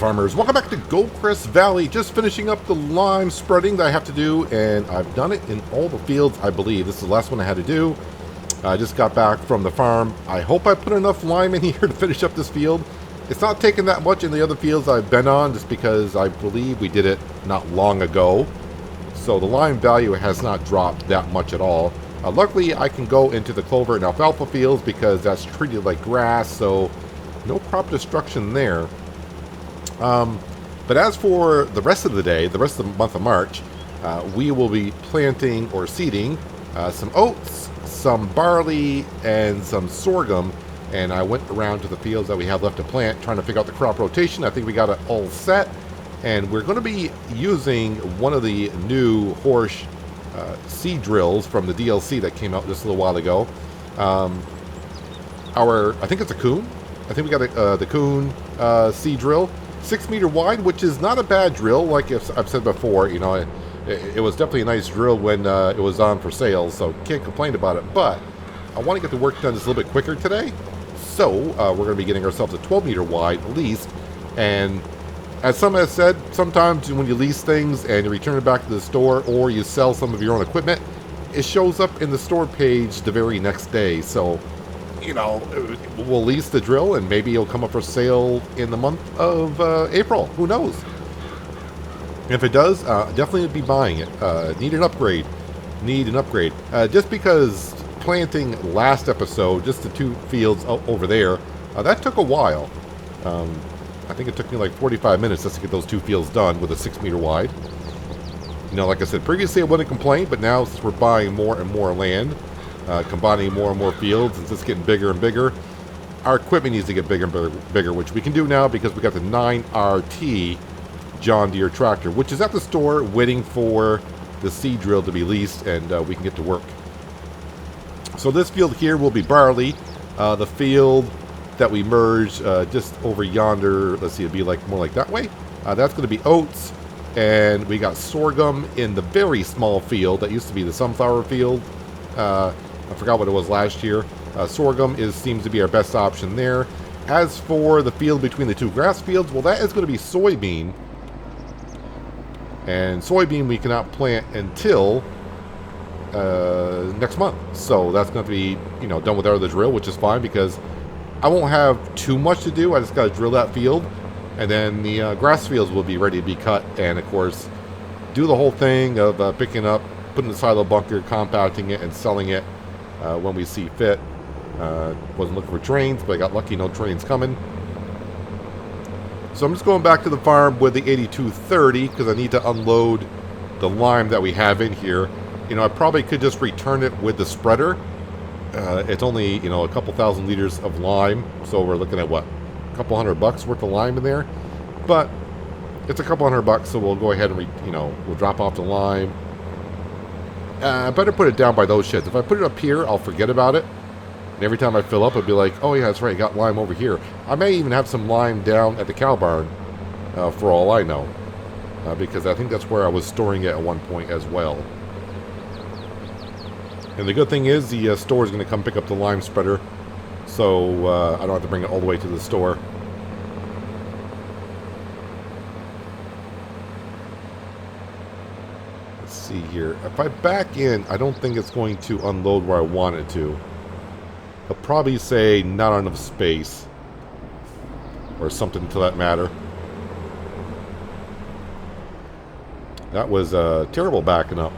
farmers, welcome back to Goldcrest Valley. Just finishing up the lime spreading that I have to do, and I've done it in all the fields, I believe. This is the last one I had to do. I just got back from the farm. I hope I put enough lime in here to finish up this field. It's not taking that much in the other fields I've been on, just because I believe we did it not long ago. So the lime value has not dropped that much at all. Luckily, I can go into the clover and alfalfa fields because that's treated like grass, so no crop destruction there. But as for the rest of the day, the rest of the month of March, we will be planting or seeding some oats, some barley, and some sorghum. And I went around to the fields that we have left to plant, trying to figure out the crop rotation. I think we got it all set. And we're going to be using one of the new horse seed drills from the DLC that came out just a little while ago. I think it's a Coon. I think we got the Coon seed drill. 6 meter wide, which is not a bad drill. Like I've said before, you know, it was definitely a nice drill when it was on for sale, so can't complain about it. But I want to get the work done just a little bit quicker today, so we're going to be getting ourselves a 12 meter wide leased. And as some have said, sometimes when you lease things and you return it back to the store, or you sell some of your own equipment, it shows up in the store page the very next day. So, you know, we'll lease the drill and maybe it'll come up for sale in the month of April. Who knows? If it does, definitely be buying it. Need an upgrade. Just because planting last episode, just the two fields over there, that took a while. I think it took me like 45 minutes just to get those two fields done with a 6 meter wide. You know, like I said, previously I wouldn't complain, but now since we're buying more and more land, combining more and more fields, and it's getting bigger and bigger, our equipment needs to get bigger and bigger, which we can do now because we got the 9RT John Deere tractor, which is at the store waiting for the seed drill to be leased, and we can get to work. So this field here will be barley. The field that we merged just over yonder, let's see, it'd be like more like that way. That's going to be oats, and we got sorghum in the very small field that used to be the sunflower field. I forgot what it was last year. Sorghum seems to be our best option there. As for the field between the two grass fields, well, that is going to be soybean. And soybean we cannot plant until next month. So that's going to be, you know, done with our other drill, which is fine because I won't have too much to do. I just got to drill that field. And then the grass fields will be ready to be cut. And, of course, do the whole thing of picking up, putting the silo bunker, compacting it, and selling it when we see fit. Wasn't looking for trains, but I got lucky, no trains coming. So I'm just going back to the farm with the 8230 because I need to unload the lime that we have in here. You know, I probably could just return it with the spreader. It's only, you know, a couple thousand liters of lime, so we're looking at what, a couple $100 worth of lime in there. But it's a couple $100, so we'll go ahead and we'll drop off the lime. I better put it down by those sheds. If I put it up here, I'll forget about it. And every time I fill up, I'll be like, oh yeah, that's right, I got lime over here. I may even have some lime down at the cow barn, for all I know. Because I think that's where I was storing it at one point as well. And the good thing is, the store is going to come pick up the lime spreader. So I don't have to bring it all the way to the store. See here, if I back in, I don't think it's going to unload where I want it to. I'll probably say not enough space or something to that matter. That was terrible backing up.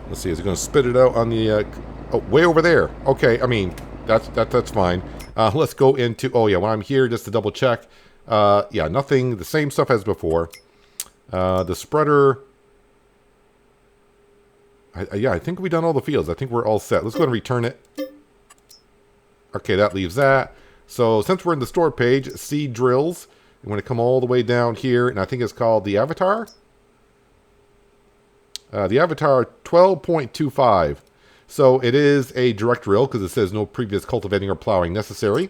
Let's see, is it going to spit it out on the oh, way over there? Okay, I mean that's fine. Let's go into, oh yeah, when I'm here, just to double check. Yeah, nothing, the same stuff as before. The spreader, yeah, I think we've done all the fields. I think we're all set. Let's go ahead and return it. Okay, that leaves that. So since we're in the store page, seed drills, I'm going to come all the way down here, and I think it's called the Avatar. The Avatar 12.25. So it is a direct drill because it says no previous cultivating or plowing necessary.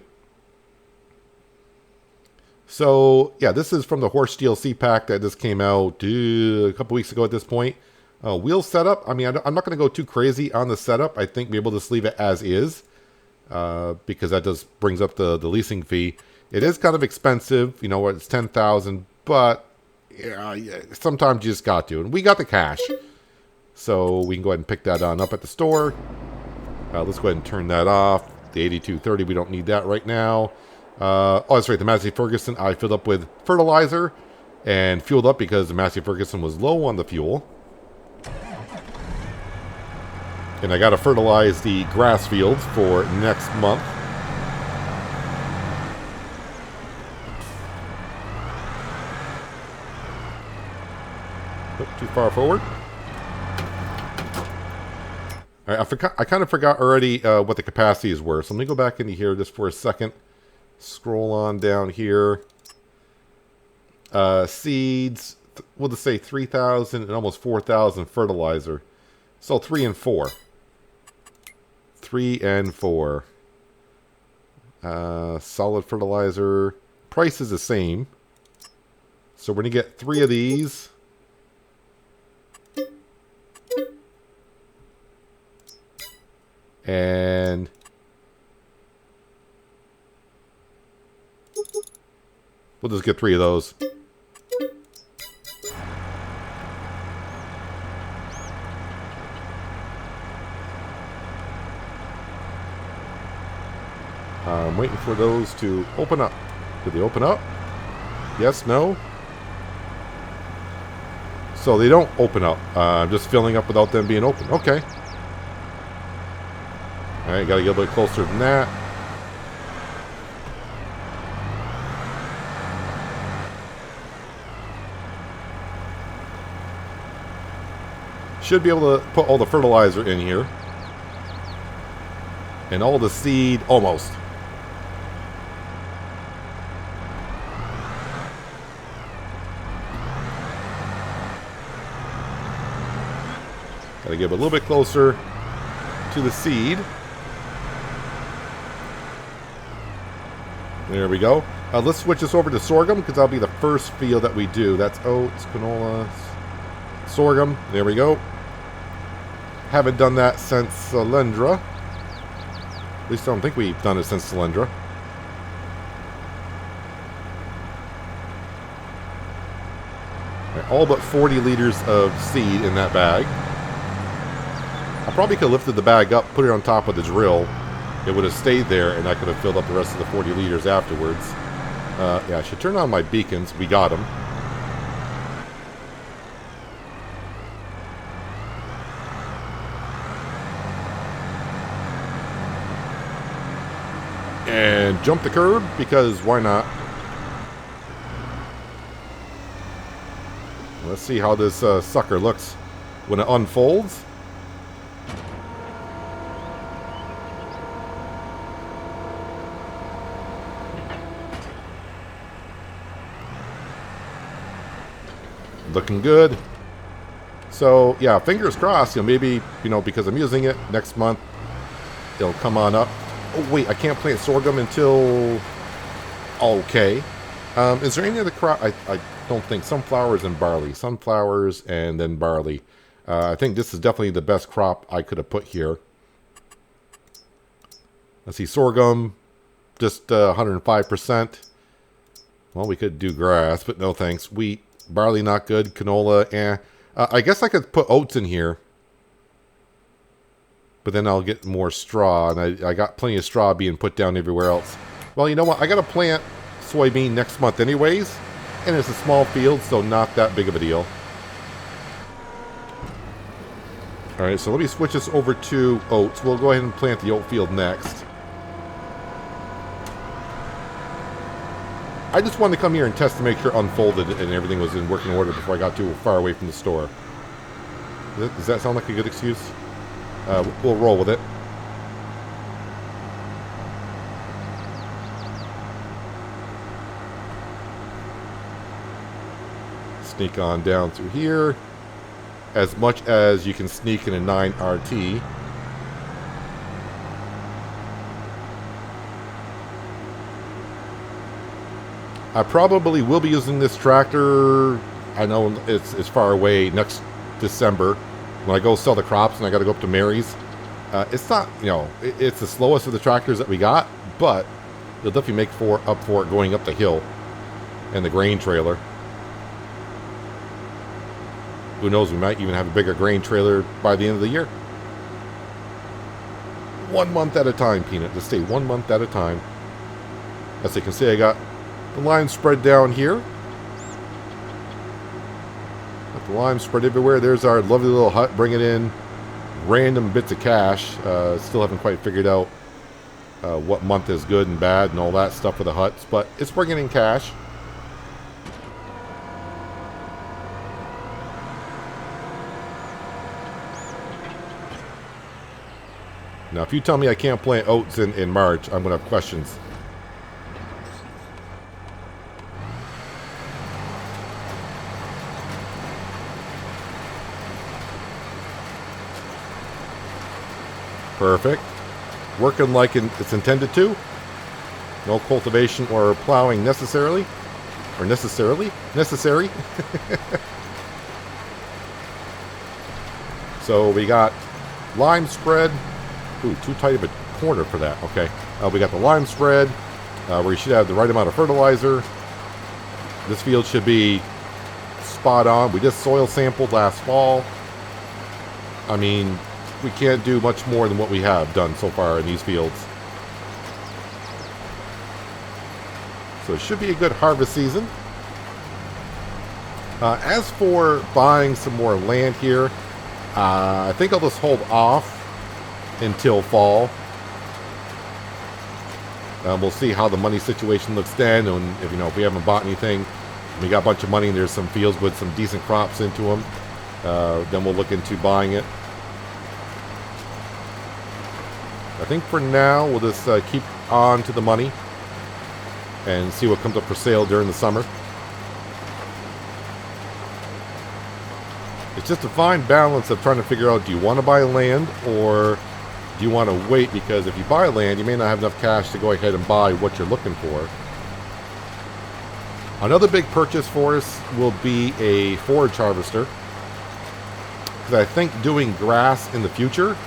So, yeah, this is from the Horse DLC pack that just came out a couple weeks ago at this point. Wheel setup, I mean, I'm not going to go too crazy on the setup. I think we'll be able to just leave it as is. because that just brings up the leasing fee. It is kind of expensive, you know, it's $10,000, but yeah, sometimes you just got to. And we got the cash, so we can go ahead and pick that on up at the store. Let's go ahead and turn that off. The 8230, we don't need that right now. Oh, that's right, the Massey Ferguson I filled up with fertilizer and fueled up because the Massey Ferguson was low on the fuel. And I got to fertilize the grass fields for next month. Oh, too far forward. All right, I kind of forgot already what the capacities were. So let me go back into here just for a second. Scroll on down here. Seeds, we'll just say 3,000 and almost 4,000 fertilizer. So 3 and 4. 3 and 4. Solid fertilizer. Price is the same. So we're going to get 3 of these. And we'll just get 3 of those. I'm waiting for those to open up. Did they open up? Yes, no? So they don't open up. I'm just filling up without them being open. Okay. Alright, gotta get a bit closer than that. Should be able to put all the fertilizer in here. And all the seed, almost. Gotta get a little bit closer to the seed. There we go. Let's switch this over to sorghum because that'll be the first field that we do. That's oats, canola, sorghum. There we go. Haven't done that since Solyndra. At least I don't think we've done it since Solyndra. Right, all but 40 liters of seed in that bag. I probably could have lifted the bag up, put it on top of the drill. It would have stayed there, and I could have filled up the rest of the 40 liters afterwards. Yeah, I should turn on my beacons. We got them. And jump the curb, because why not? Let's see how this sucker looks when it unfolds. Looking good. So yeah, fingers crossed, you know, maybe, you know, because I'm using it next month, it'll come on up. Oh wait, I can't plant sorghum until, okay. Is there any other crop? I don't think. Sunflowers and barley. Sunflowers and then barley. I think this is definitely the best crop I could have put here. Let's see, sorghum, just 105%. Well, we could do grass, but no thanks. Wheat. Barley not good. Canola, eh. I guess I could put oats in here. But then I'll get more straw. And I got plenty of straw being put down everywhere else. Well, you know what? I got to plant soybean next month anyways. And it's a small field, so not that big of a deal. Alright, so let me switch this over to oats. We'll go ahead and plant the oat field next. I just wanted to come here and test to make sure unfolded and everything was in working order before I got too far away from the store. Does that sound like a good excuse? We'll roll with it. Sneak on down through here. As much as you can sneak in a 9RT. I probably will be using this tractor. I know it's far away next December when I go sell the crops and I got to go up to Mary's. It's not, it's the slowest of the tractors that we got, but it'll definitely make up for it going up the hill and the grain trailer. Who knows, we might even have a bigger grain trailer by the end of the year. 1 month at a time, Peanut. Just stay 1 month at a time. As you can see, I got the lime spread down here. Got the lime spread everywhere. There's our lovely little hut bringing in random bits of cash. Still haven't quite figured out what month is good and bad and all that stuff for the huts, but it's bringing in cash. Now, if you tell me I can't plant oats in March, I'm going to have questions. Perfect. Working like it's intended to. No cultivation or plowing necessary. Necessary. So we got lime spread. Ooh, too tight of a corner for that. Okay. We got the lime spread, where you should have the right amount of fertilizer. This field should be spot on. We just soil sampled last fall. I mean, we can't do much more than what we have done so far in these fields. So it should be a good harvest season. As for buying some more land here, I think I'll just hold off until fall. We'll see how the money situation looks then, and if we haven't bought anything, we got a bunch of money and there's some fields with some decent crops into them, then we'll look into buying it. I think for now we'll just keep on to the money and see what comes up for sale during the summer. It's just a fine balance of trying to figure out, do you want to buy land or do you want to wait? Because if you buy land, you may not have enough cash to go ahead and buy what you're looking for. Another big purchase for us will be a forage harvester. Because I think doing grass in the future,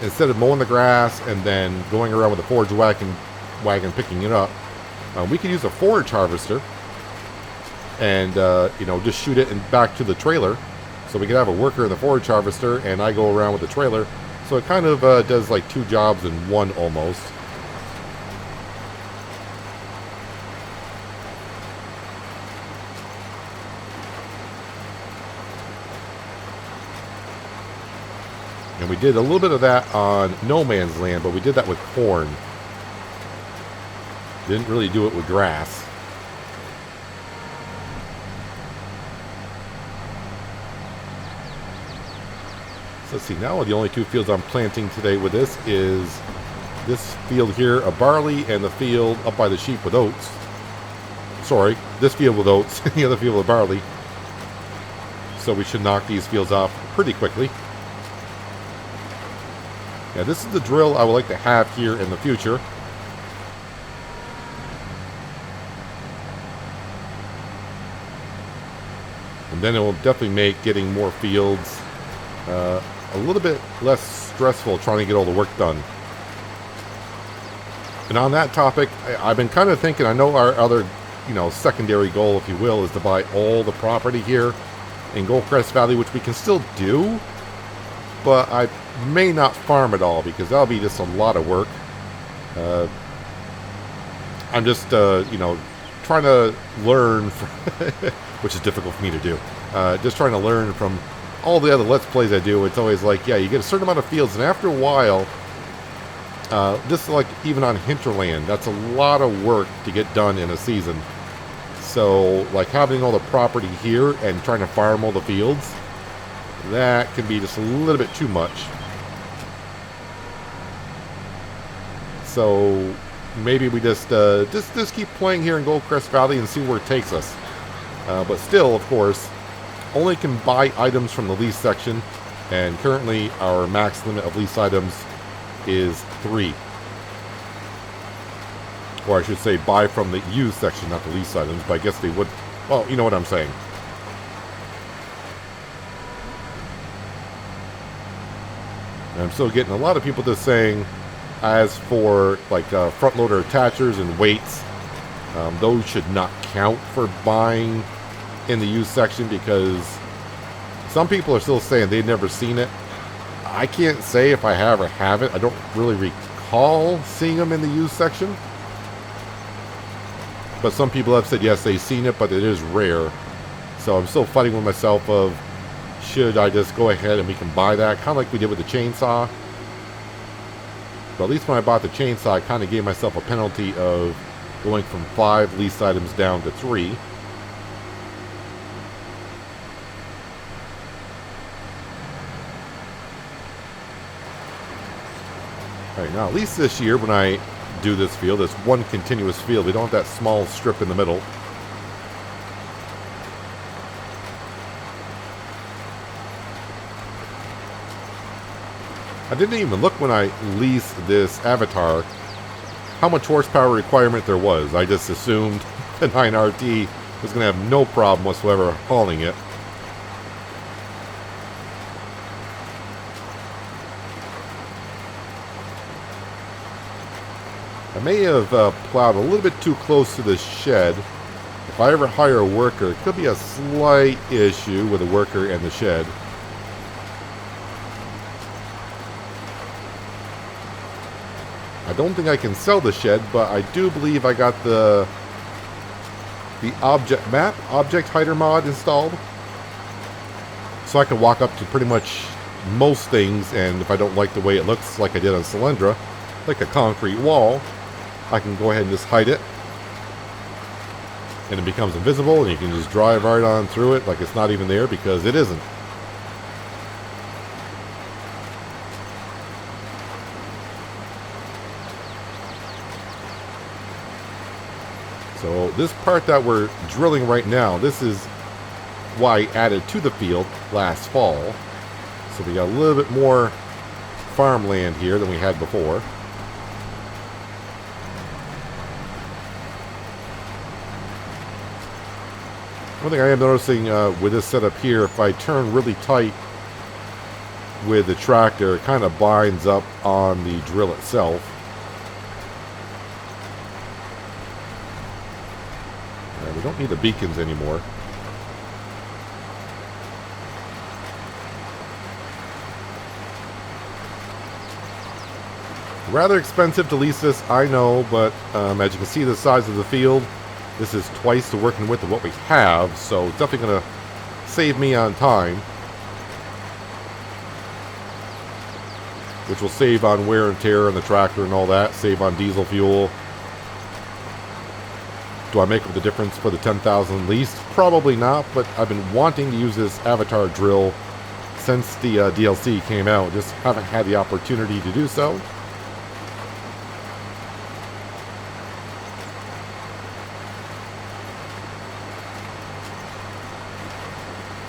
instead of mowing the grass and then going around with a forage wagon picking it up, we could use a forage harvester and just shoot it back to the trailer. So we could have a worker in the forage harvester and I go around with the trailer. So it kind of does like two jobs in one almost. And we did a little bit of that on No Man's Land, but we did that with corn. Didn't really do it with grass. So let's see, now the only two fields I'm planting today with this is this field here of barley and the field up by the sheep with oats. Sorry, this field with oats, the other field with barley. So we should knock these fields off pretty quickly. Now this is the drill I would like to have here in the future. And then it will definitely make getting more fields a little bit less stressful trying to get all the work done. And on that topic, I've been kind of thinking, I know our other, secondary goal, if you will, is to buy all the property here in Goldcrest Valley, which we can still do, but I may not farm it all because that'll be just a lot of work. I'm just, trying to learn, which is difficult for me to do. Just trying to learn from all the other Let's Plays I do. It's always like, yeah, you get a certain amount of fields, and after a while, this is like even on hinterland, that's a lot of work to get done in a season. So, like having all the property here and trying to farm all the fields, that can be just a little bit too much. So maybe we just keep playing here in Goldcrest Valley and see where it takes us. But still, of course, only can buy items from the lease section, and currently our max limit of lease items is 3. Or I should say buy from the used section, not the lease items, but I guess they would, well, you know what I'm saying. And I'm still getting a lot of people just saying, as for like front loader attachers and weights, those should not count for buying in the used section, because some people are still saying they've never seen it. I can't say if I have or haven't. I don't really recall seeing them in the used section. But some people have said yes, they've seen it, but it is rare. So I'm still fighting with myself of, should I just go ahead and we can buy that, kind of like we did with the chainsaw. But at least when I bought the chainsaw, I kind of gave myself a penalty of going from 5 leased items down to 3. Alright, now at least this year when I do this field, it's one continuous field. We don't have that small strip in the middle. I didn't even look when I leased this Avatar how much horsepower requirement there was. I just assumed the 9RT was going to have no problem whatsoever hauling it. I may have plowed a little bit too close to the shed. If I ever hire a worker, it could be a slight issue with a worker and the shed. I don't think I can sell the shed, but I do believe I got the object hider mod installed. So I can walk up to pretty much most things, and if I don't like the way it looks, like I did on Cylindra, like a concrete wall, I can go ahead and just hide it. And it becomes invisible, and you can just drive right on through it like it's not even there, because it isn't. So this part that we're drilling right now, this is why I added to the field last fall. So we got a little bit more farmland here than we had before. One thing I am noticing with this setup here, if I turn really tight with the tractor, it kind of binds up on the drill itself. We don't need the beacons anymore. Rather expensive to lease this, I know, but as you can see the size of the field, this is twice the working width of what we have, so it's definitely going to save me on time. Which will save on wear and tear on the tractor and all that, save on diesel fuel. Do I make up the difference for the 10,000 leased? Probably not, but I've been wanting to use this Avatar drill since the DLC came out. Just haven't had the opportunity to do so.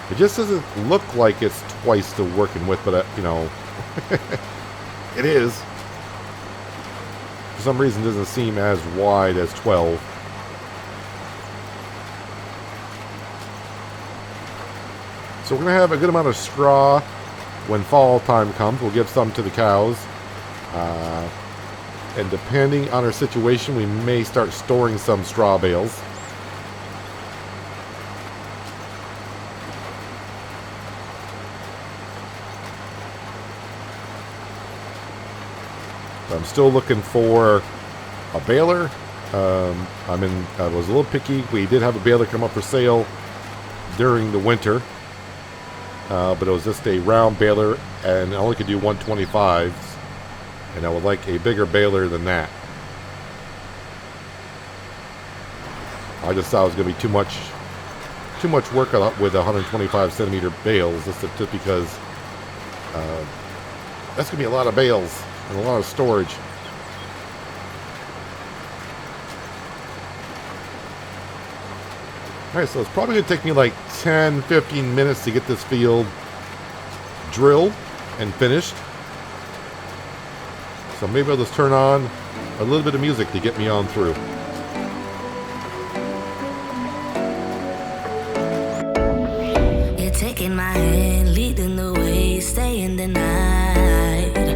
It just doesn't look like it's twice the working width, but you know, it is. For some reason, it doesn't seem as wide as 12. So we're going to have a good amount of straw when fall time comes. We'll give some to the cows. And depending on our situation, we may start storing some straw bales. I'm still looking for a baler. I was a little picky. We did have a baler come up for sale during the winter. But it was just a round baler, and I only could do 125s, and I would like a bigger baler than that. I just thought it was going to be too much work with 125 centimeter bales, just because that's going to be a lot of bales and a lot of storage. Alright, so it's probably going to take me like 10-15 minutes to get this field drilled and finished. So maybe I'll just turn on a little bit of music to get me on through. You're taking my hand, leading the way, staying the night.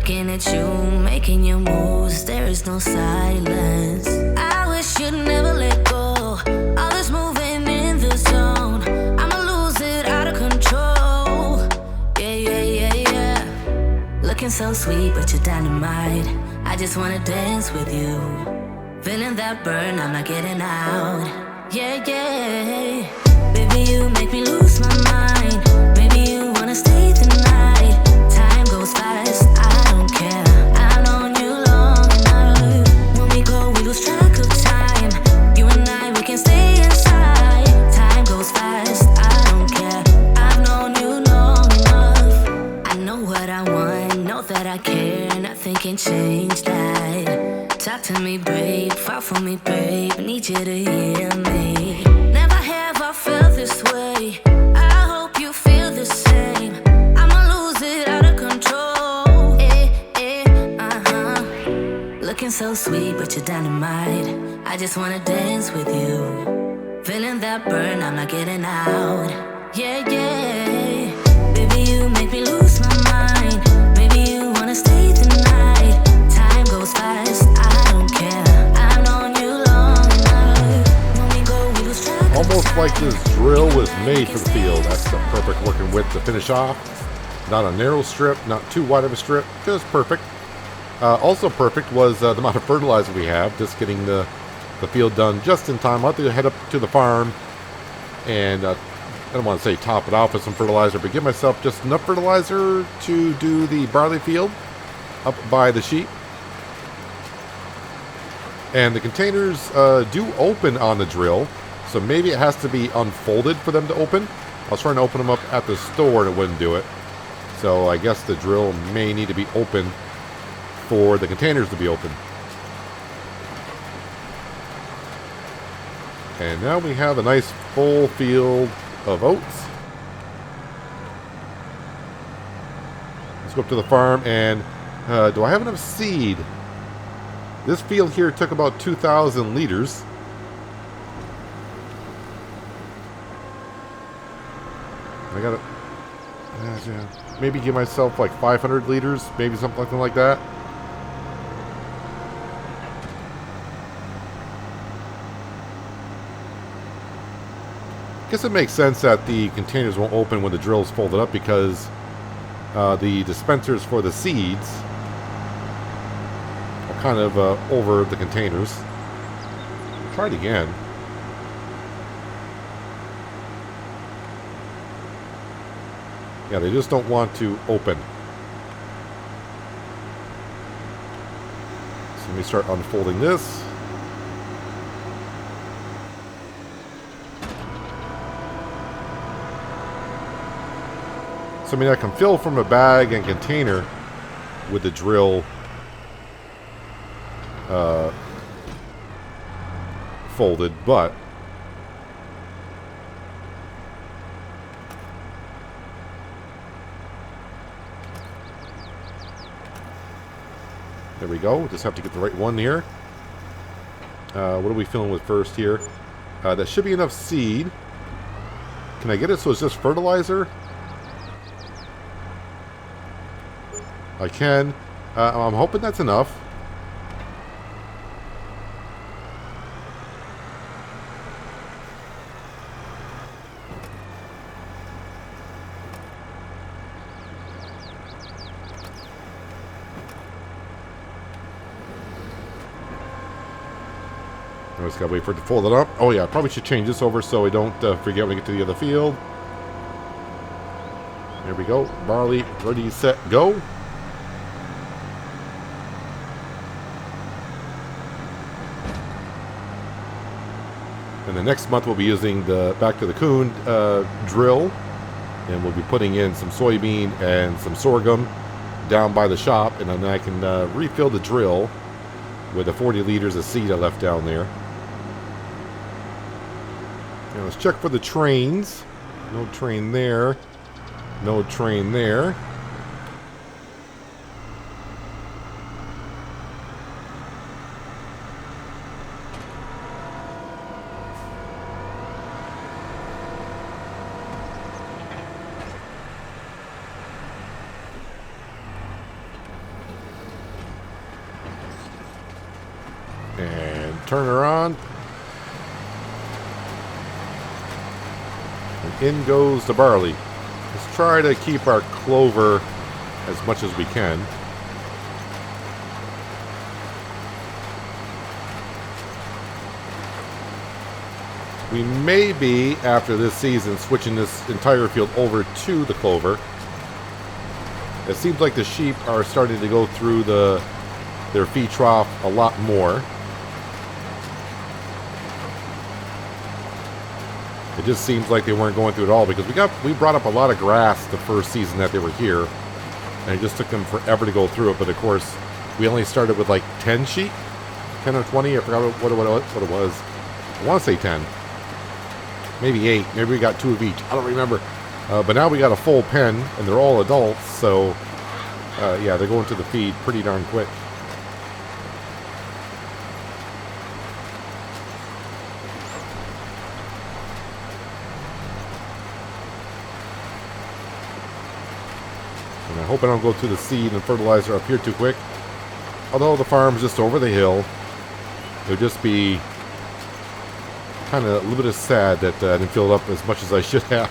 Looking at you, making your moves, there is no silence. I wish you'd never let go. All this moving in the zone, I'ma lose it out of control. Yeah. Looking so sweet, but you're dynamite. I just wanna dance with you. Feeling that burn, I'm not getting out. Yeah. Baby, you make me lose my mind. Maybe you wanna stay the night. Time goes fast, I don't care. I've known you long enough. When we go, we lose track of time. You and I, we can stay inside. Time goes fast, I don't care. I've known you long enough. I know what I want, know that I care. Nothing can change that. Talk to me, babe, fall for me, babe. Need you to hear me. Never have I felt this way. I hope you feel the same. I'ma lose it out of control. Looking so sweet, but you're dynamite. I just wanna dance with you. Feeling that burn, I'm not getting out. Yeah. Baby, you make me lose my mind. Maybe you wanna stay the night. Time goes fast, I don't care. I've known you long enough. When we go, we lose track of time. Almost like this drill was made for the field. That's the perfect working width to finish off. Not a narrow strip, not too wide of a strip, just perfect. Also perfect was the amount of fertilizer we have. Just getting the field done just in time. I'll have to head up to the farm and I don't want to say top it off with some fertilizer, but give myself just enough fertilizer to do the barley field up by the sheep. And the containers do open on the drill, so maybe it has to be unfolded for them to open. I was trying to open them up at the store and it wouldn't do it. So I guess the drill may need to be open for the containers to be open. And now we have a nice full field of oats. Let's go up to the farm and do I have enough seed? This field here took about 2,000 liters. I gotta maybe give myself like 500 liters, maybe something like that. I guess it makes sense that the containers won't open when the drill's folded up because the dispensers for the seeds are kind of over the containers. Try it again. Yeah, they just don't want to open. So let me start unfolding this. So, I mean, I can fill from a bag and container with the drill folded, but there we go. Just have to get the right one here. What are we filling with first here? That should be enough seed. Can I get it so it's just fertilizer? I can. I'm hoping that's enough. I just gotta wait for it to fold it up. Oh yeah, I probably should change this over so I don't forget when I get to the other field. There we go. Barley, ready, set, go. And the next month we'll be using the back to the coon drill, and we'll be putting in some soybean and some sorghum down by the shop, and then I can refill the drill with the 40 liters of seed I left down there. Now let's check for the trains. No train there. No train there. turn her on. And in goes the barley. Let's try to keep our clover as much as we can. We may be, after this season, switching this entire field over to the clover. It seems like the sheep are starting to go through their feed trough a lot more. It just seems like they weren't going through it all, because we brought up a lot of grass the first season that they were here, and it just took them forever to go through it. But of course, we only started with like 10 sheep, 10 or 20. I forgot what it was. I want to say 10, maybe 8. Maybe we got 2 of each. I don't remember. But now we got a full pen, and they're all adults, so yeah, they're going to the feed pretty darn quick. And I hope I don't go through the seed and fertilizer up here too quick. Although the farm's just over the hill, it would just be kind of a little bit sad that I didn't fill it up as much as I should have.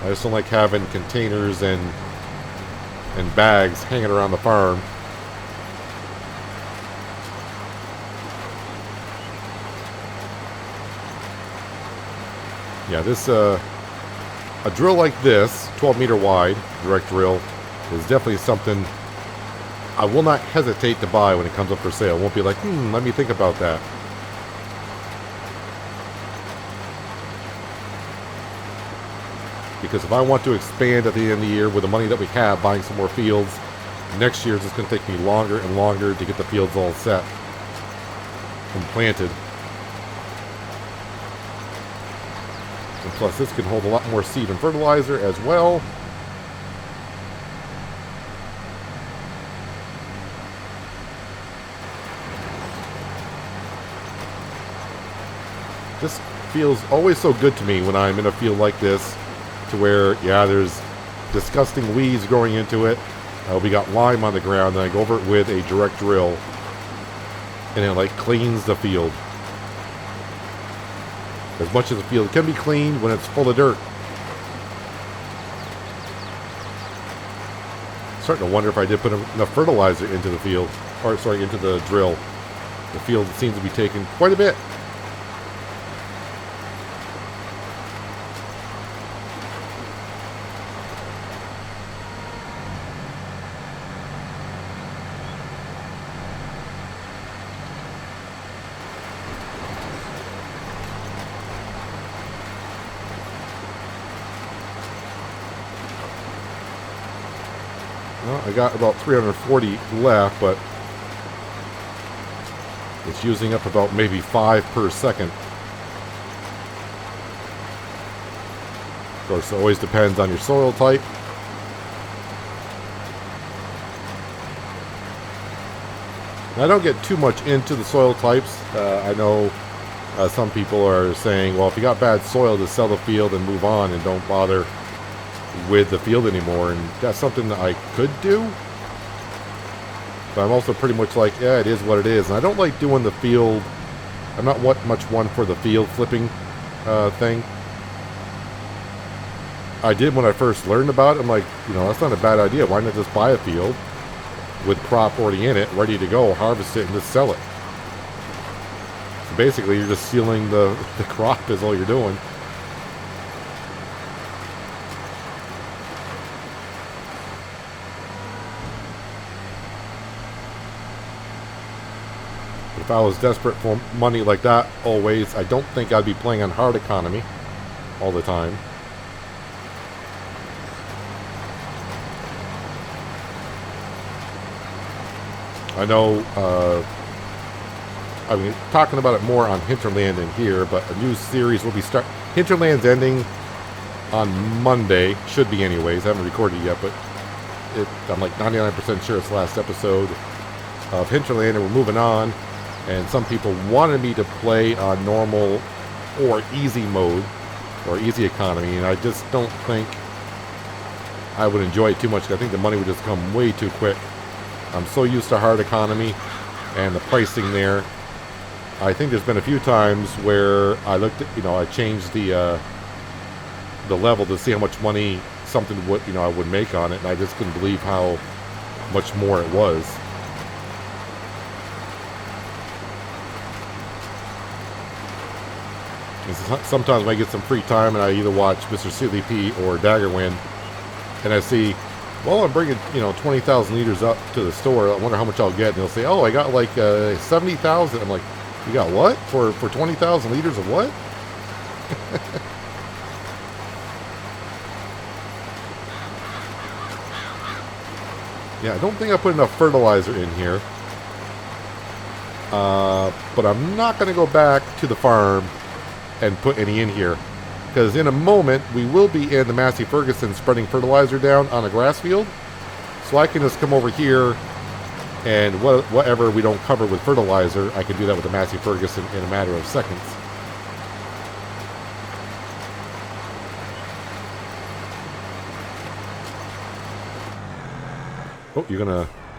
I just don't like having containers and bags hanging around the farm. Yeah, this a drill like this, 12 meter wide, direct drill, is definitely something I will not hesitate to buy when it comes up for sale. I won't be like, let me think about that. Because if I want to expand at the end of the year with the money that we have, buying some more fields, next year it's just going to take me longer and longer to get the fields all set and planted. And plus, this can hold a lot more seed and fertilizer as well. This feels always so good to me when I'm in a field like this, to where, yeah, there's disgusting weeds growing into it. We got lime on the ground, and I go over it with a direct drill, and it like cleans the field. As much as the field can be cleaned when it's full of dirt. Starting to wonder if I did put enough fertilizer into the field, or sorry, into the drill. The field seems to be taking quite a bit. Well, I got about 340 left, but it's using up about maybe 5 per second. Of course, it always depends on your soil type. And I don't get too much into the soil types. I know some people are saying, well, if you got bad soil, just sell the field and move on and don't bother with the field anymore, and that's something that I could do, but I'm also pretty much like, yeah, it is what it is, and I don't like doing the field. I'm not much one for the field flipping thing. I did when I first learned about it. I'm like, that's not a bad idea. Why not just buy a field with crop already in it, ready to go, harvest it, and just sell it? So basically, you're just stealing the crop is all you're doing. If I was desperate for money like that always, I don't think I'd be playing on hard economy all the time. I know, I mean, talking about it more on Hinterland in here, but a new series will be Hinterland's ending on Monday, should be anyways. I haven't recorded it yet, but I'm like 99% sure it's the last episode of Hinterland, and we're moving on. And some people wanted me to play on normal or easy mode, or easy economy, and I just don't think I would enjoy it too much. I think the money would just come way too quick. I'm so used to hard economy and the pricing there. I think there's been a few times where I looked at, I changed the level to see how much money something would, I would make on it, and I just couldn't believe how much more it was. And sometimes when I get some free time and I either watch Mr. CLP or Daggerwind, and I see, well, I'm bringing 20,000 liters up to the store. I wonder how much I'll get. And they'll say, oh, I got like 70,000. I'm like, you got what for 20,000 liters of what? Yeah, I don't think I put enough fertilizer in here. But I'm not going to go back to the farm and put any in here. Because in a moment, we will be in the Massey Ferguson spreading fertilizer down on a grass field. So I can just come over here and whatever we don't cover with fertilizer, I can do that with the Massey Ferguson in a matter of seconds. Oh,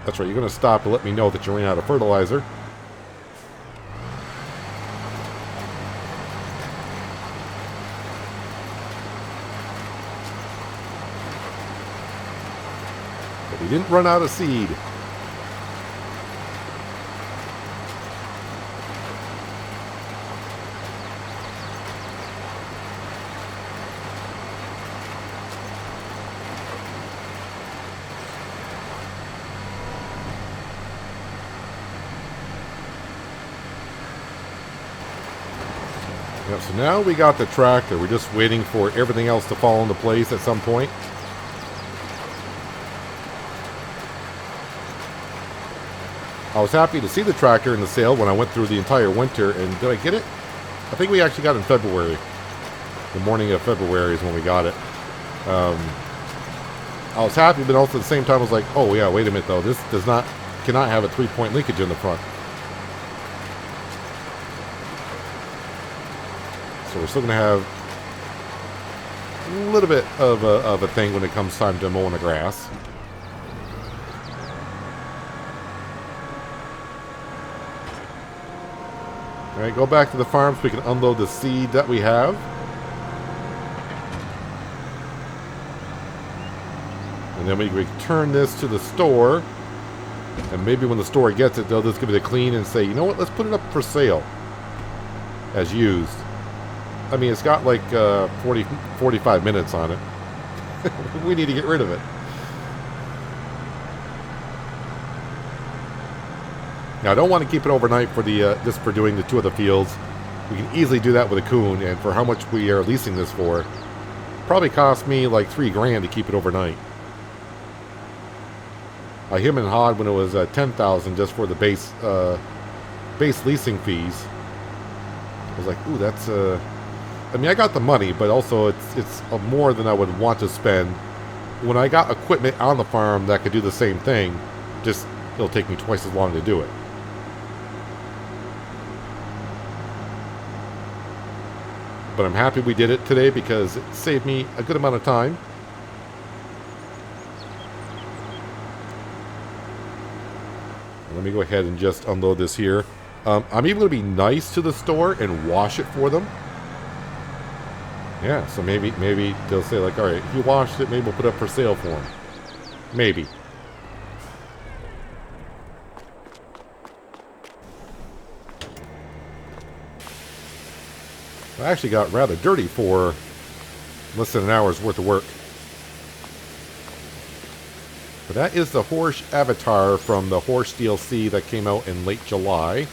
that's right, you're gonna stop and let me know that you're running out of fertilizer. But we didn't run out of seed. So now we got the tractor. We're just waiting for everything else to fall into place at some point. I was happy to see the tractor in the sale when I went through the entire winter. And did I get it? I think we actually got it in February. The morning of February is when we got it. I was happy, but also at the same time I was like, oh yeah, wait a minute though. This cannot have a 3-point linkage in the front. So we're still going to have a little bit of a thing when it comes time to mowing the grass. All right, go back to the farm so we can unload the seed that we have. And then we return this to the store. And maybe when the store gets it, they'll just give it a clean and say, you know what, let's put it up for sale as used. I mean, it's got like 45 minutes on it. We need to get rid of it. Now, I don't want to keep it overnight for the just for doing the two of the fields. We can easily do that with a coon, and for how much we are leasing this for, probably cost me like $3,000 to keep it overnight. Him and Hod when it was $10,000 just for the base leasing fees. I was like, ooh, that's I mean, I got the money, but also it's more than I would want to spend. When I got equipment on the farm that could do the same thing, just it'll take me twice as long to do it. But I'm happy we did it today because it saved me a good amount of time. Let me go ahead and just unload this here. I'm even going to be nice to the store and wash it for them. Yeah, so maybe they'll say like, all right, he washed it, maybe we'll put it up for sale for him. Maybe. I actually got rather dirty for less than an hour's worth of work. But that is the Horse Avatar from the Horse DLC that came out in late July.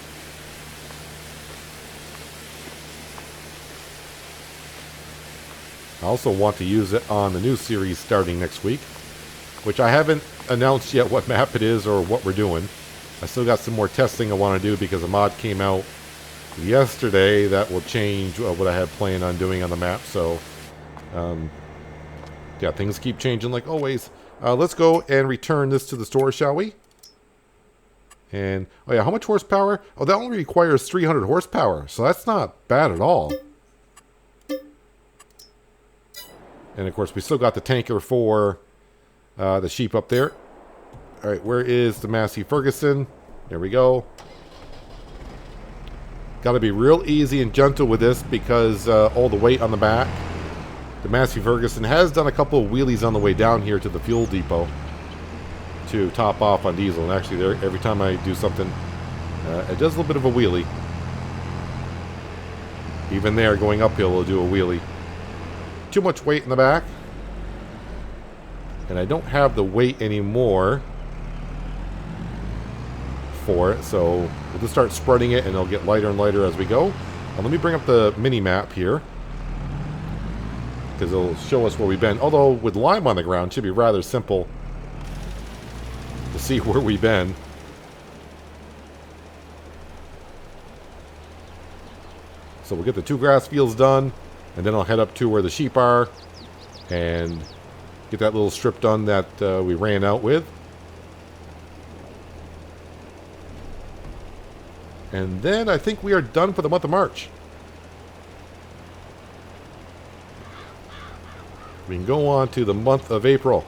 I also want to use it on the new series starting next week, which I haven't announced yet what map it is or what we're doing. I still got some more testing I want to do because a mod came out yesterday that will change what I had planned on doing on the map. So, yeah, things keep changing like always. Let's go and return this to the store, shall we? And, oh yeah, how much horsepower? Oh, that only requires 300 horsepower, so that's not bad at all. And of course, we still got the tanker for the sheep up there. All right, where is the Massey Ferguson? There we go. Got to be real easy and gentle with this because all the weight on the back. The Massey Ferguson has done a couple of wheelies on the way down here to the fuel depot to top off on diesel. And actually, there, every time I do something, it does a little bit of a wheelie. Even there, going uphill, it'll do a wheelie. Too much weight in the back. And I don't have the weight anymore for it, so we'll just start spreading it and it'll get lighter and lighter as we go. Now, let me bring up the mini map here, because it'll show us where we've been. Although with lime on the ground, it should be rather simple to see where we've been. So we'll get the 2 grass fields done, and then I'll head up to where the sheep are and get that little strip done that we ran out with. And then I think we are done for the month of March. We can go on to the month of April.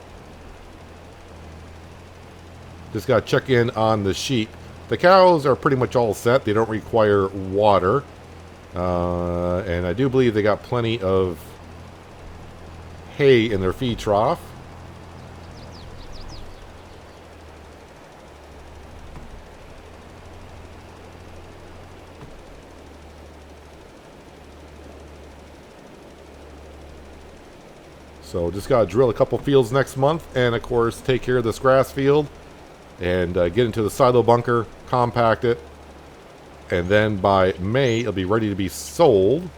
Just got to check in on the sheep. The cows are pretty much all set. They don't require water. And I do believe they got plenty of hay in their feed trough. So just got to drill a couple fields next month, and of course take care of this grass field and get into the silo bunker, compact it, and then by May it'll be ready to be sold,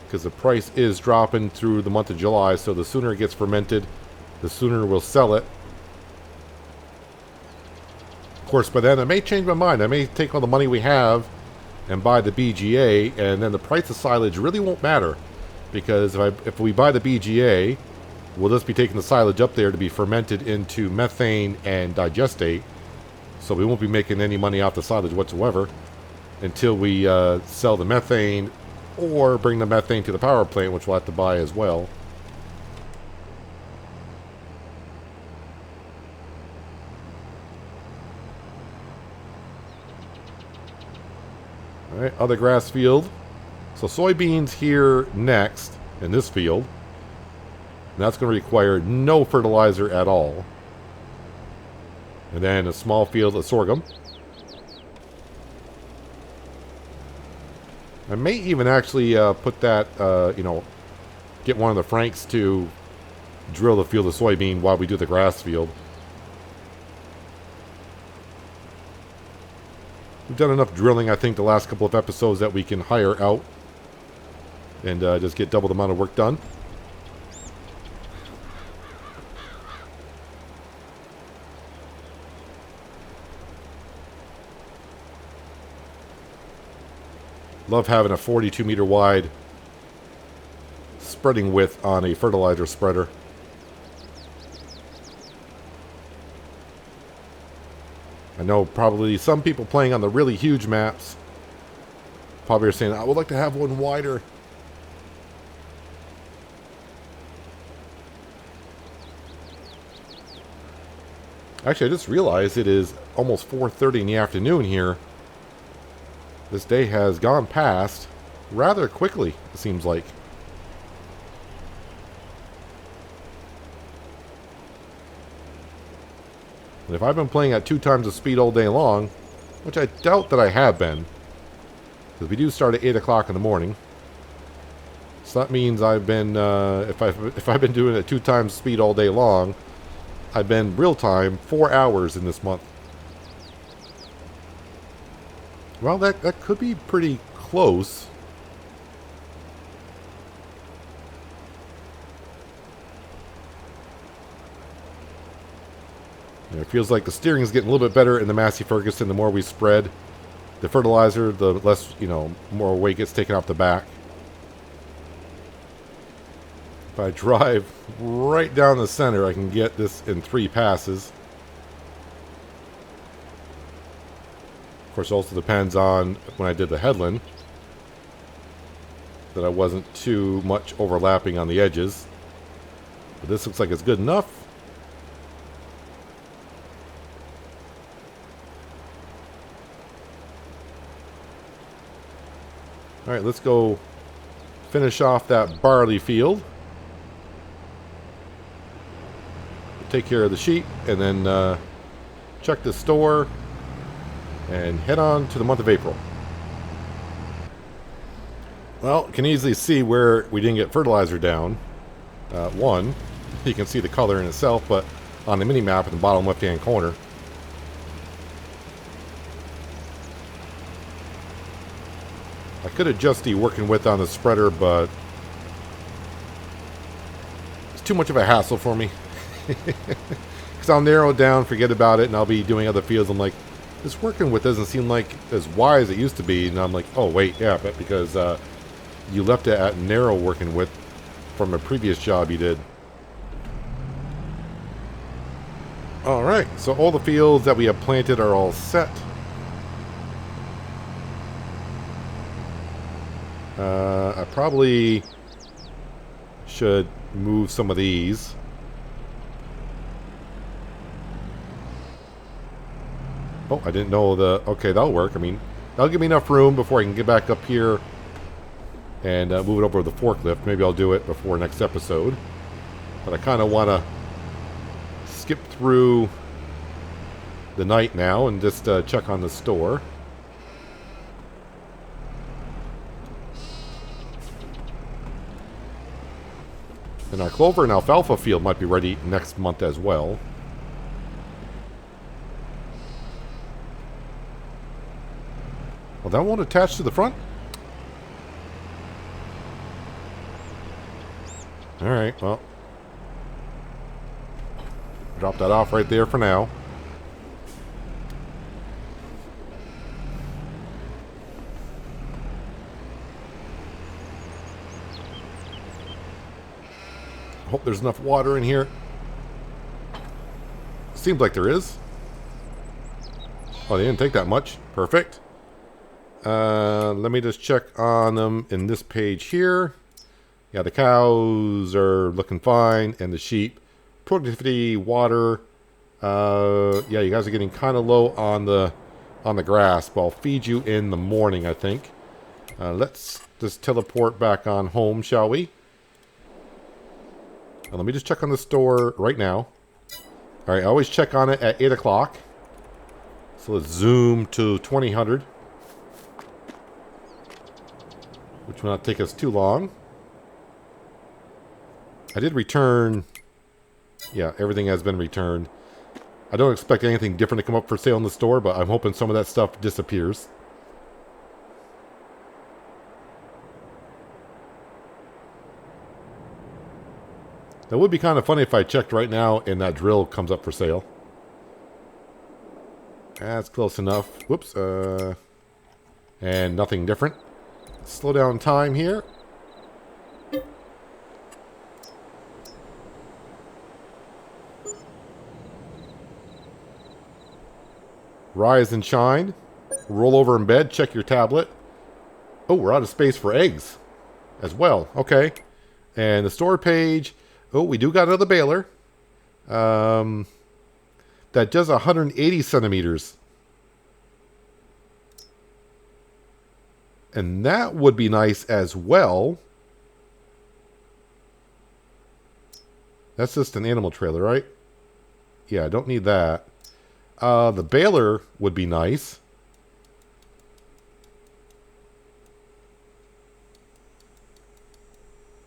because the price is dropping through the month of July. So the sooner it gets fermented, the sooner we'll sell it. Of course, by then I may change my mind. I may take all the money we have and buy the BGA, and then the price of silage really won't matter, because if we buy the BGA, we'll just be taking the silage up there to be fermented into methane and digestate, so we won't be making any money off the silage whatsoever until we sell the methane or bring the methane to the power plant, which we'll have to buy as well. Alright, other grass field. So soybeans here next in this field. And that's going to require no fertilizer at all. And then a small field of sorghum. I may even actually put that, get one of the Franks to drill the field of soybean while we do the grass field. We've done enough drilling, I think, the last couple of episodes that we can hire out and just get double the amount of work done. Love having a 42 meter wide spreading width on a fertilizer spreader. I know probably some people playing on the really huge maps probably are saying, I would like to have one wider. Actually, I just realized it is almost 4:30 in the afternoon here. This day has gone past rather quickly, it seems like. And if I've been playing at 2 times the speed all day long, which I doubt that I have been, because we do start at 8 o'clock in the morning, so that means I've been, if I've been doing it at 2 times speed all day long, I've been real time 4 hours in this month. Well, that could be pretty close. It feels like the steering is getting a little bit better in the Massey Ferguson. The more we spread the fertilizer, the less, more weight gets taken off the back. If I drive right down the center, I can get this in 3 passes. Of course, it also depends on when I did the headland, that I wasn't too much overlapping on the edges. But this looks like it's good enough. All right, let's go finish off that barley field. Take care of the sheep, and then check the store, and head on to the month of April. Well, you can easily see where we didn't get fertilizer down. One, you can see the color in itself, but on the mini map in the bottom left-hand corner, I could adjust the working width on the spreader, but it's too much of a hassle for me. Because I'll narrow it down, forget about it, and I'll be doing other fields. I'm like, this working width doesn't seem like as wide as it used to be. And I'm like, oh, wait, yeah, but because you left it at narrow working width from a previous job you did. All right, so all the fields that we have planted are all set. I probably should move some of these. Oh, I didn't know the... Okay, that'll work. I mean, that'll give me enough room before I can get back up here and move it over with the forklift. Maybe I'll do it before next episode. But I kind of want to skip through the night now and just check on the store. And our clover and alfalfa field might be ready next month as well. Well, that won't attach to the front? Alright, well. Drop that off right there for now. Hope there's enough water in here. Seems like there is. Oh, they didn't take that much. Perfect. Let me just check on them in this page here. Yeah, the cows are looking fine, and the sheep. Productivity, water. Yeah, you guys are getting kind of low on the grass, but I'll feed you in the morning, I think. Let's just teleport back on home, shall we? Now, let me just check on the store right now. All right, I always check on it at 8 o'clock. So let's zoom to 2000. Which will not take us too long. I did return. Yeah, everything has been returned. I don't expect anything different to come up for sale in the store, but I'm hoping some of that stuff disappears. That would be kind of funny if I checked right now and that drill comes up for sale. That's close enough. Whoops. And nothing different. Slow down time here. Rise and shine. Roll over in bed. Check your tablet. Oh, we're out of space for eggs as well. Okay. And the store page. Oh, we do got another baler. That does 180 centimeters. And that would be nice as well. That's just an animal trailer, right? Yeah, I don't need that. The baler would be nice.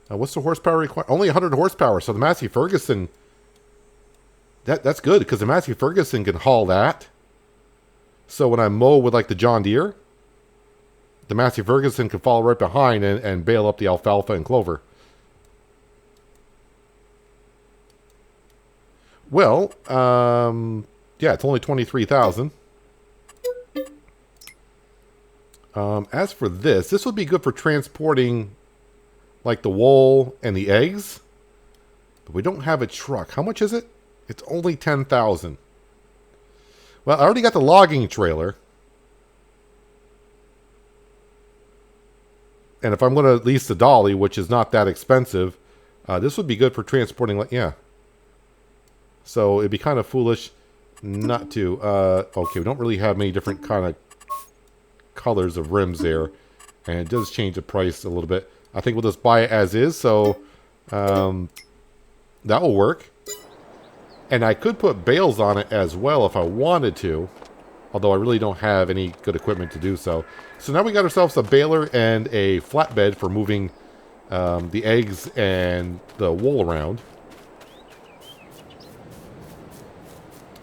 What's the horsepower required? Only 100 horsepower. So the Massey Ferguson, that's good because the Massey Ferguson can haul that. So when I mow with like the John Deere, the Massey Ferguson can follow right behind and bale up the alfalfa and clover. Well, yeah, it's only 23,000. As for this would be good for transporting like the wool and the eggs. But we don't have a truck. How much is it? It's only 10,000. Well, I already got the logging trailer. And if I'm going to lease the dolly, which is not that expensive, This would be good for transporting, yeah. So it'd be kind of foolish not to. Okay, we don't really have many different kind of colors of rims there. And it does change the price a little bit. I think we'll just buy it as is, so that will work. And I could put bales on it as well if I wanted to. Although I really don't have any good equipment to do so. So now we got ourselves a baler and a flatbed for moving the eggs and the wool around.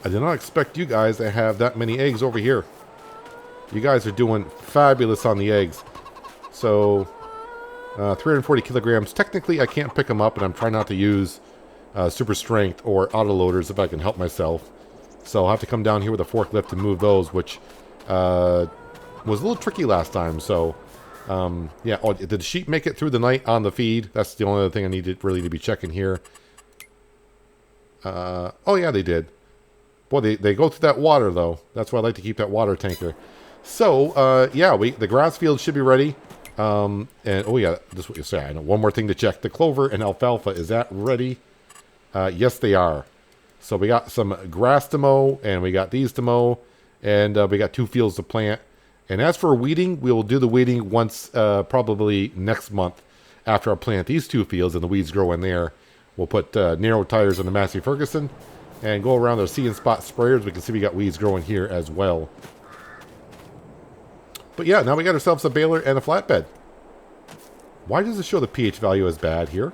I did not expect you guys to have that many eggs over here. You guys are doing fabulous on the eggs. So, 340 kilograms. Technically, I can't pick them up, and I'm trying not to use super strength or autoloaders if I can help myself. So I'll have to come down here with a forklift and move those, which was a little tricky last time. So, yeah. Oh, did the sheep make it through the night on the feed? That's the only other thing I needed really to be checking here. Oh, yeah, they did. Boy, they go through that water, though. That's why I like to keep that water tanker. So, yeah, the grass field should be ready. And, oh, yeah, this is what you say. I know one more thing to check. The clover and alfalfa, is that ready? Yes, they are. So we got some grass to mow, and we got these to mow, and we got 2 fields to plant. And as for weeding, we will do the weeding once, probably next month after I plant these 2 fields and the weeds grow in there. We'll put narrow tires on the Massey Ferguson and go around those see and spot sprayers. We can see we got weeds growing here as well. But yeah, now we got ourselves a baler and a flatbed. Why does it show the pH value as bad here?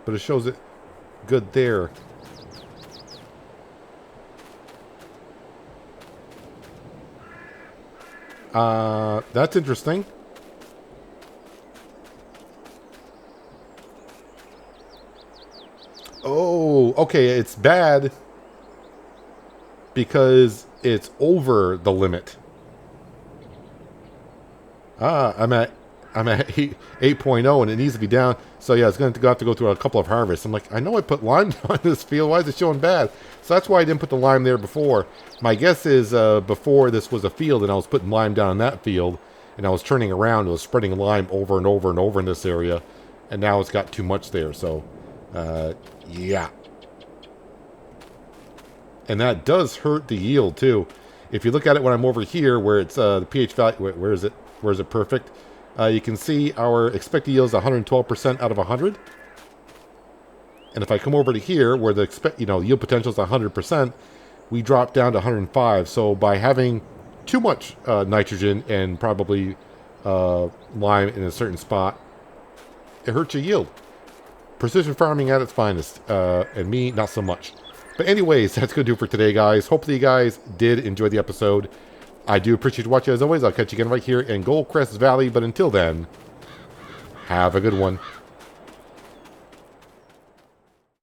But it shows it good there. That's interesting. Oh, okay, it's bad because it's over the limit. I'm at 8.0 and it needs to be down. So yeah, it's going to have to go through a couple of harvests. I'm like, I know I put lime on this field. Why is it showing bad? So that's why I didn't put the lime there before. My guess is before this was a field and I was putting lime down in that field and I was turning around. It was spreading lime over and over and over in this area. And now it's got too much there. So, yeah. And that does hurt the yield too. If you look at it when I'm over here where it's the pH value, where is it? Where is it perfect? You can see our expected yield is 112% out of 100. And if I come over to here, where the yield potential is 100%, we drop down to 105. So by having too much nitrogen and probably lime in a certain spot, it hurts your yield. Precision farming at its finest, and me, not so much. But anyways, that's going to do it for today, guys. Hopefully you guys did enjoy the episode. I do appreciate you watching as always. I'll catch you again right here in Goldcrest Valley. But until then, have a good one.